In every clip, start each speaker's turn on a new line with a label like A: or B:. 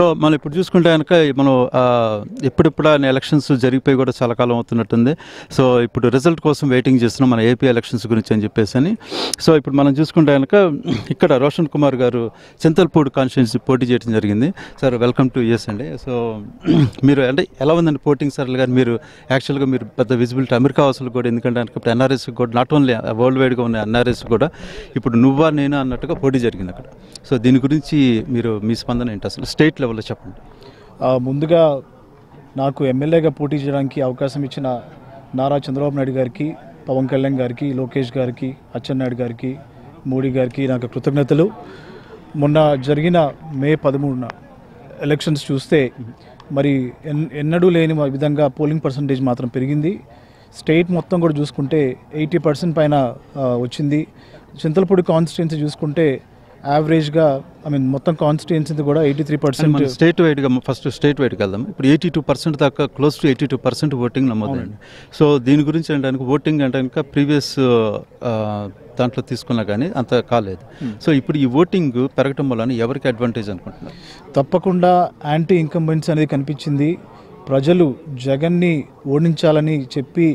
A: So మనం ఇప్పుడు చూసుకుంటే కనుక మనం ఎప్పుడెప్పుడు ఎలక్షన్స్ జరిగిపోయి కూడా చాలా కాలం అవుతున్నట్టుంది. సో ఇప్పుడు రిజల్ట్ కోసం వెయిటింగ్ చేస్తున్నాం మన ఏపీ ఎలక్షన్స్ గురించి అని చెప్పేసి అని. సో ఇప్పుడు మనం చూసుకుంటే కనుక ఇక్కడ రోషన్ కుమార్ గారు చింతల్పూడి కాన్స్టిట్యున్సీ పోటీ చేయడం జరిగింది. సార్ వెల్కమ్ టు యూఎస్ అండి. సో మీరు అంటే ఎలా ఉందండి పోటింగ్ సార్ కానీ మీరు యాక్చువల్గా మీరు పెద్ద విజిబిలిటీ అమెరికా వాసులు కూడా, ఎందుకంటే ఇప్పుడు ఎన్ఆర్ఎస్ కూడా నాట్ ఓన్లీ వరల్డ్ వైడ్గా ఉన్న ఎన్ఆర్ఎస్ కూడా ఇప్పుడు నువ్వా నేనా అన్నట్టుగా పోటీ జరిగింది అక్కడ. సో దీని గురించి మీ స్పందన ఏంటి అసలు స్టేట్ లెవెల్లో చెప్పండి.
B: ముందుగా నాకు ఎమ్మెల్యేగా పోటీ చేయడానికి అవకాశం ఇచ్చిన నారా చంద్రబాబు నాయుడు గారికి, పవన్ కళ్యాణ్ గారికి, లోకేష్ గారికి, అచ్చెన్నాయుడు గారికి, మోడీ గారికి నాకు కృతజ్ఞతలు. మొన్న జరిగిన మే 13న ఎలక్షన్స్ చూస్తే మరి ఎన్నడూ లేని విధంగా పోలింగ్ పర్సంటేజ్ మాత్రం పెరిగింది. స్టేట్ మొత్తం కూడా చూసుకుంటే 80% పైన వచ్చింది. చింతలపూడి కాన్స్టిట్యున్సీ చూసుకుంటే యావరేజ్గా మొత్తం కాన్స్టిట్యున్సీ కూడా 83%.
A: స్టేట్ వైడ్గా ఫస్ట్ స్టేట్ వైడ్కి వెళ్దాం. ఇప్పుడు 82% దాకా, క్లోజ్ టు 82% ఓటింగ్ నమోదండి. సో దీని గురించి అంటే ఓటింగ్ అంటే ప్రీవియస్ దాంట్లో తీసుకున్నా కానీ అంత కాలేదు. సో ఇప్పుడు ఈ ఓటింగ్ పెరగటం వల్ల ఎవరికి అడ్వాంటేజ్ అనుకుంటున్నారు?
B: తప్పకుండా యాంటీ ఇన్కంబెన్స్ అనేది కనిపించింది. ప్రజలు జగన్ని ఓడించాలని చెప్పి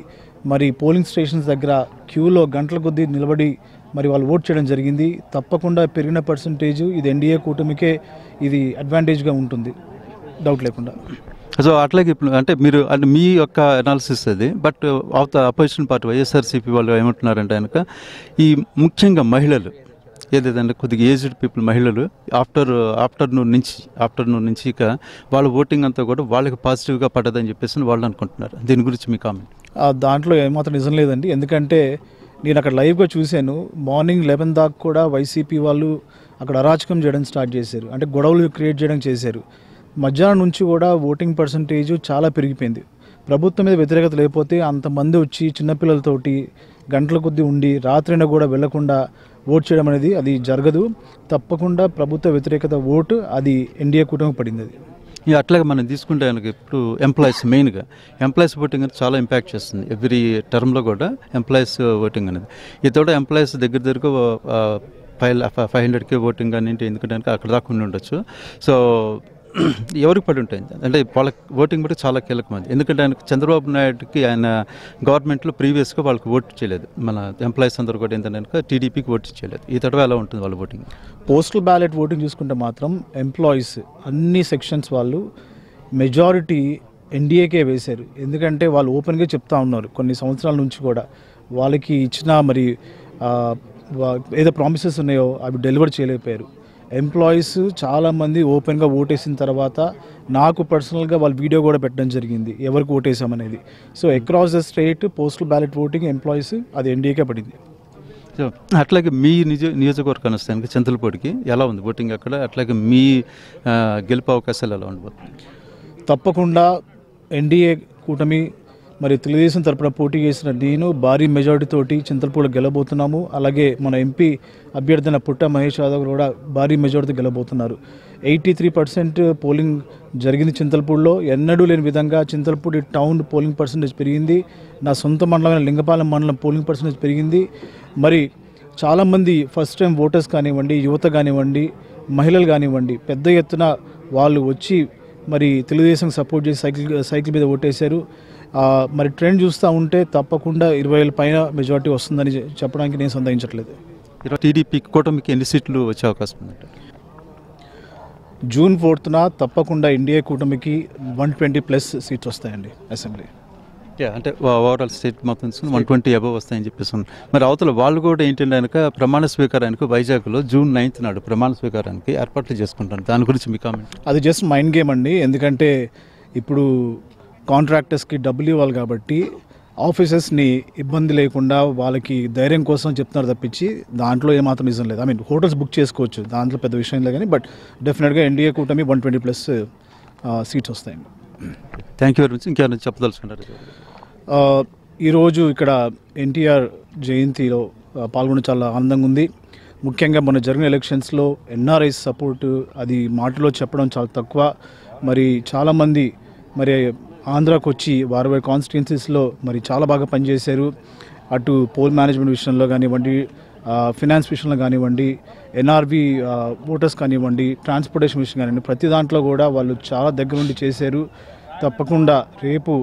B: మరి పోలింగ్ స్టేషన్స్ దగ్గర క్యూలో గంటల కొద్దీ నిలబడి మరి వాళ్ళు ఓట్ చేయడం జరిగింది. తప్పకుండా పెరిగిన పర్సంటేజ్ ఇది ఎన్డీఏ కూటమికే ఇది అడ్వాంటేజ్గా ఉంటుంది, డౌట్ లేకుండా.
A: సో అట్లాగే ఇప్పుడు అంటే మీరు అంటే మీ యొక్క అనాలిసిస్ అది, but of the opposition party YSRCP వాళ్ళు ఏమంటున్నారంటే కనుక ఈ ముఖ్యంగా మహిళలు ఏదైతే కొద్దిగా ఏజ్డ్ పీపుల్ మహిళలు ఆఫ్టర్నూన్ నుంచి ఇక వాళ్ళ ఓటింగ్ అంతా కూడా వాళ్ళకి పాజిటివ్గా పడ్డదని చెప్పేసి వాళ్ళు అనుకుంటున్నారు. దీని గురించి మీ కామెంట్?
B: దాంట్లో ఏమాత్రం నిజం లేదండి. ఎందుకంటే నేను అక్కడ లైవ్గా చూశాను. మార్నింగ్ 11 దాకా కూడా వైసీపీ వాళ్ళు అక్కడ అరాచకం చేయడం స్టార్ట్ చేశారు, అంటే గొడవలు క్రియేట్ చేయడం చేశారు. మధ్యాహ్నం నుంచి కూడా ఓటింగ్ పర్సంటేజ్ చాలా పెరిగిపోయింది. ప్రభుత్వం మీద వ్యతిరేకత లేకపోతే అంతమంది వచ్చి చిన్నపిల్లలతోటి గంటల కొద్దీ ఉండి రాత్రైనా కూడా వెళ్లకుండా ఓట్ చేయడం అనేది అది జరగదు. తప్పకుండా ప్రభుత్వ వ్యతిరేకత ఓటు అది ఎన్డీఏ కూటమికి పడింది. అది
A: అట్లాగే మనం తీసుకుంటే కనుక ఇప్పుడు ఎంప్లాయీస్ మెయిన్గా ఎంప్లాయీస్ ఓటింగ్ అనేది చాలా ఇంపాక్ట్ చేస్తుంది. ఎవ్రీ టర్మ్లో కూడా ఎంప్లాయీస్ ఓటింగ్ అనేది ఇతోడ ఎంప్లాయీస్ దగ్గర 500K ఓటింగ్ అని ఎందుకంటే అక్కడ దాకా ఉండి ఉండొచ్చు. సో ఎవరికి పడి ఉంటాయి అంటే వాళ్ళ ఓటింగ్ బట్టి చాలా కీలకమైంది. ఎందుకంటే ఆయనకు చంద్రబాబు నాయుడుకి ఆయన గవర్నమెంట్లో ప్రీవియస్గా వాళ్ళకి ఓటు చేయలేదు. మన ఎంప్లాయీస్ అందరూ కూడా ఏంటంటే టీడీపీకి ఓటు చేయలేదు. ఈ తడవ ఎలా ఉంటుంది వాళ్ళ ఓటింగ్?
B: పోస్టల్ బ్యాలెట్ ఓటింగ్ చూసుకుంటే మాత్రం ఎంప్లాయీస్ అన్ని సెక్షన్స్ వాళ్ళు మెజారిటీ ఎన్డీఏకే వేశారు. ఎందుకంటే వాళ్ళు ఓపెన్గా చెప్తా ఉన్నారు కొన్ని సంవత్సరాల నుంచి కూడా వాళ్ళకి ఇచ్చిన మరి ఏదో ప్రామిసెస్ ఉన్నాయో అవి డెలివర్ చేయలేకపోయారు. ఎంప్లాయీస్ చాలామంది ఓపెన్గా ఓటేసిన తర్వాత నాకు పర్సనల్గా వాళ్ళు వీడియో కూడా పెట్టడం జరిగింది ఎవరికి ఓటేసామనేది. So across the state postal ballot voting employees అది ఎన్డీఏకే పడింది.
A: సో అట్లాగే మీ నియోజకవర్గాన్ని వస్తానికి చింతలపూడికి ఎలా ఉంది ఓటింగ్ అక్కడ? అట్లాగే మీ గెలుపు అవకాశాలు ఎలా ఉండబోతుంది?
B: తప్పకుండా ఎన్డీఏ కూటమి మరి తెలుగుదేశం తరపున పోటీ చేసిన నేను భారీ మెజారిటీ తోటి చింతలపూడిలో గెలబోతున్నాము. అలాగే మన ఎంపీ అభ్యర్థిన పుట్ట మహేష్ యాదవ్ కూడా భారీ మెజారిటీతో గెలబోతున్నారు. 83% పోలింగ్ జరిగింది చింతలపూడిలో. ఎన్నడూ లేని విధంగా చింతలపూడి టౌన్ పోలింగ్ పర్సంటేజ్ పెరిగింది. నా సొంత మండలమైన లింగపాలెం మండలం పోలింగ్ పర్సంటేజ్ పెరిగింది. మరి చాలామంది ఫస్ట్ టైం ఓటర్స్ కానివ్వండి, యువత కానివ్వండి, మహిళలు కానివ్వండి పెద్ద ఎత్తున వాళ్ళు వచ్చి మరి తెలుగుదేశం సపోర్ట్ చేసి సైకిల్ మీద ఓటేశారు. మరి ట్రెండ్ చూస్తూ ఉంటే తప్పకుండా 20,000 పైన మెజారిటీ వస్తుందని చెప్పడానికి నేను సందేహించట్లేదు.
A: టీడీపీ కూటమికి ఎన్ని సీట్లు వచ్చే అవకాశం ఉందంటే?
B: జూన్ 4న తప్పకుండా ఎన్డీఏ కూటమికి 120+ సీట్స్ వస్తాయండి అసెంబ్లీ.
A: అంటే ఓవరాల్ స్టేట్ మొత్తం 120 అబవ్ వస్తాయని చెప్పేసి. మరి అవతల వాళ్ళు కూడా ఏంటంటే కనుక ప్రమాణ స్వీకారానికి వైజాగ్లో June 9th నాడు ప్రమాణ స్వీకారానికి ఏర్పాట్లు చేసుకుంటాను. దాని గురించి మీ కామెంట్?
B: అది జస్ట్ మైండ్ గేమ్ అండి. ఎందుకంటే ఇప్పుడు కాంట్రాక్టర్స్కి డబ్బులు ఇవ్వాలి కాబట్టి ఆఫీసర్స్ని ఇబ్బంది లేకుండా వాళ్ళకి ధైర్యం కోసం చెప్తున్నారు తప్పించి దాంట్లో ఏమాత్రం నిజం లేదు. హోటల్స్ బుక్ చేసుకోవచ్చు, దాంట్లో పెద్ద విషయం లేదు కానీ బట్ డెఫినెట్గా ఎన్డీఏ కూటమి 120+ సీట్స్ వస్తాయండి.
A: Thank you very much. ఇంకేమైనా చెప్పదలుచుకుంటారు?
B: ఈరోజు ఇక్కడ ఎన్టీఆర్ జయంతిలో పాల్గొనడం చాలా ఆనందంగా ఉంది. ముఖ్యంగా మొన్న జరిగిన ఎలక్షన్స్లో ఎన్ఆర్ఐస్ సపోర్టు అది మాటలో చెప్పడం చాలా తక్కువ. మరి చాలామంది మరి ఆంధ్రాకు వచ్చి వారి కాన్స్టిట్యున్సీస్లో మరి చాలా బాగా పనిచేశారు. అటు పోల్ మేనేజ్మెంట్ విషయంలో కానివ్వండి, ఫినాన్స్ విషయంలో కానివ్వండి, ఎన్ఆర్వి ఓటర్స్ కానివ్వండి, ట్రాన్స్పోర్టేషన్ విషయం కానివ్వండి, ప్రతి దాంట్లో కూడా వాళ్ళు చాలా దగ్గర నుండి చేశారు. తప్పకుండా రేపు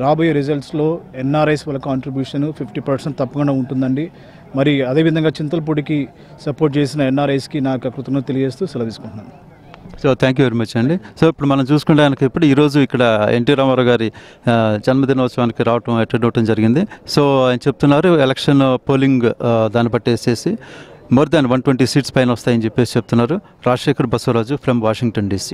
B: రాబోయే రిజల్ట్స్లో ఎన్ఆర్ఐస్ వాళ్ళ కాంట్రిబ్యూషన్ 50% తప్పకుండా ఉంటుందండి. మరి అదేవిధంగా చింతలపూడికి సపోర్ట్ చేసిన ఎన్ఆర్ఐస్కి నాకు కృతజ్ఞతలు తెలియజేస్తూ సెలవు తీసుకుంటున్నాను.
A: So thank you very much అండి. సో ఇప్పుడు మనం చూసుకుంటే ఆయనకి ఇప్పుడు ఈరోజు ఇక్కడ ఎన్టీ రామారావు గారి జన్మదినోత్సవానికి రావటం అటెండ్ అవటం జరిగింది. సో ఆయన చెప్తున్నారు ఎలక్షన్ పోలింగ్ దాన్ని బట్టి వేసేసి మోర్ దాన్ 120 సీట్స్ పైన వస్తాయని చెప్పేసి చెప్తున్నారు. Rajasekhar Basavaraju from Washington DC.